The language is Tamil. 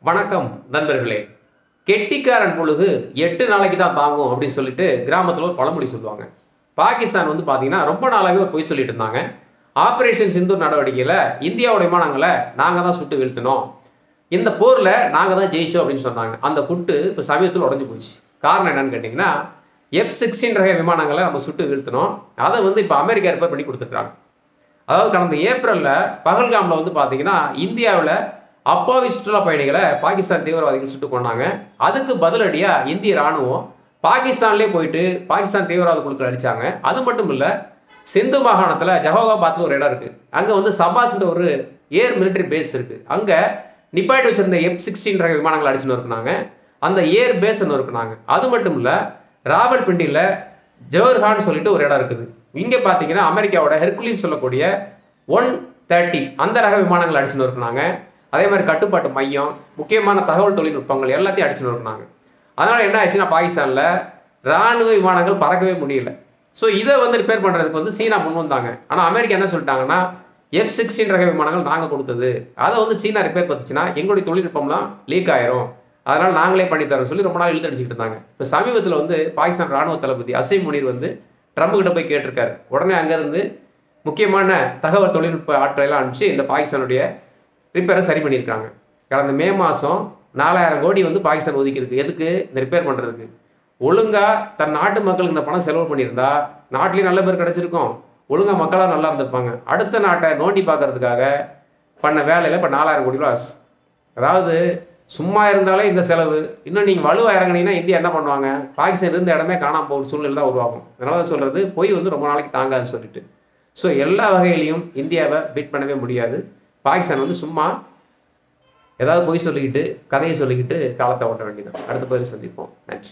வணக்கம் நண்பர்களே. கெட்டிக்காரன் புழுகு 8 நாளைக்கு தான் தாங்கும் அப்படின்னு சொல்லிட்டு கிராமத்தில் ஒரு பழமொழி சொல்லுவாங்க. பாகிஸ்தான் வந்து பார்த்தீங்கன்னா ரொம்ப நாளாகவே ஒரு பொய் சொல்லிட்டு இருந்தாங்க. ஆபரேஷன் சிந்தூர் நடவடிக்கையில் இந்தியாவோட விமானங்களை நாங்கள் தான் சுட்டு வீழ்த்தினோம், இந்த போரில் நாங்கள் தான் ஜெயிச்சோம் அப்படின்னு சொன்னாங்க. அந்த குட்டு இப்போ சமீபத்தில் உடஞ்சி போச்சு. காரணம் என்னன்னு கேட்டிங்கன்னா, F-16 ரக விமானங்களை நம்ம சுட்டு வீழ்த்தினோம். அதை வந்து இப்போ அமெரிக்கா ரிப்பேர் பண்ணி கொடுத்துருக்காங்க. அதாவது கடந்த ஏப்ரலில் பகல்காமில் வந்து பார்த்தீங்கன்னா இந்தியாவில் அப்பாவி சுற்றுலா பயணிகளை பாகிஸ்தான் தீவிரவாதிகள் சுட்டு கொண்டாங்க. அதுக்கு பதிலடியாக இந்திய ராணுவம் பாகிஸ்தான்லேயே போயிட்டு பாகிஸ்தான் தீவிரவாத குழுக்கள் அடித்தாங்க. அது மட்டும் இல்லை, சிந்து மாகாணத்தில் ஜஹோகாபாத்தில் ஒரு இடம் இருக்குது. அங்கே வந்து சபாஸ்ன்ற ஒரு ஏர் மிலிட்டரி பேஸ் இருக்குது. அங்கே நிப்பாட்டி வச்சிருந்த F-16 ரக விமானங்கள் அடிச்சுன்னு இருக்குனாங்க. அந்த ஏர் பேஸ் இருக்குனாங்க. அது மட்டும் இல்லை, ராவல்பிண்டியில் ஜவஹர்ஹான் சொல்லிட்டு ஒரு இடம் இருக்குது. இங்கே பார்த்தீங்கன்னா அமெரிக்காவோட ஹெர்குலிஸ் சொல்லக்கூடிய 130 அந்த ரக விமானங்கள் அடிச்சுன்னு இருக்குனாங்க. அதே மாதிரி கட்டுப்பாட்டு மையம், முக்கியமான தகவல் தொழில்நுட்பங்கள் எல்லாத்தையும் அடிச்சுன்னு இருக்குனாங்க. அதனால் என்ன ஆயிடுச்சுன்னா, பாகிஸ்தானில் ராணுவ விமானங்கள் பறக்கவே முடியல. ஸோ இதை வந்து ரிப்பேர் பண்ணுறதுக்கு வந்து சீனா முன் வந்தாங்க. ஆனால் அமெரிக்கா என்ன சொல்லிட்டாங்கன்னா, F-16 ரக விமானங்கள் நாங்கள் கொடுத்தது, அதை வந்து சீனா ரிப்பேர் பார்த்துச்சுன்னா எங்களுடைய தொழில்நுட்பம்லாம் லீக் ஆயிரும், அதனால் நாங்களே பண்ணித்தரோம் சொல்லி ரொம்ப நாள் இழுத்து அடிச்சுக்கிட்டு இருந்தாங்க. இப்போ சமீபத்தில் வந்து பாகிஸ்தான் ராணுவ தளபதி அசீம் முனீர் வந்து ட்ரம்ப் கிட்ட போய் கேட்டிருக்காரு. உடனே அங்கேருந்து முக்கியமான தகவல் தொழில்நுட்ப ஆட்களெல்லாம் அனுப்பிச்சு இந்த பாகிஸ்தானுடைய ரிப்பேரை சரி பண்ணியிருக்காங்க. கடந்த மே மாதம் 4000 கோடி வந்து பாகிஸ்தான் ஒதுக்கியிருக்கு. எதுக்கு? இந்த ரிப்பேர் பண்ணுறதுக்கு. ஒழுங்காக தன் நாட்டு மக்களுக்கு இந்த பணம் செலவு பண்ணியிருந்தா நாட்டிலையும் நல்ல பேர் கிடச்சிருக்கும், ஒழுங்காக மக்களாக நல்லா இருந்திருப்பாங்க. அடுத்த நாட்டை நோண்டி பார்க்கறதுக்காக பண்ண வேலையில் இப்போ 4000 கோடி ரூபா. அதாவது சும்மா இருந்தாலே இந்த செலவு, இன்னும் நீங்கள் வலுவாக இறங்கினீங்கன்னா இந்தியா என்ன பண்ணுவாங்க? பாகிஸ்தான் இருந்த இடமே காணாமல் போகிற சூழ்நிலை தான் உருவாகும். அதனால தான் சொல்கிறது, பொய் வந்து ரொம்ப நாளைக்கு தாங்காதுன்னு சொல்லிட்டு. ஸோ எல்லா வகையிலையும் இந்தியாவை பீட் பண்ணவே முடியாது. பாகிஸ்தான் வந்து சும்மா ஏதாவது பொய் சொல்லிக்கிட்டு கதையை சொல்லிக்கிட்டு காலத்தை ஓட்ட வேண்டியதான். அடுத்த பதில் சந்திப்போம். நன்றி.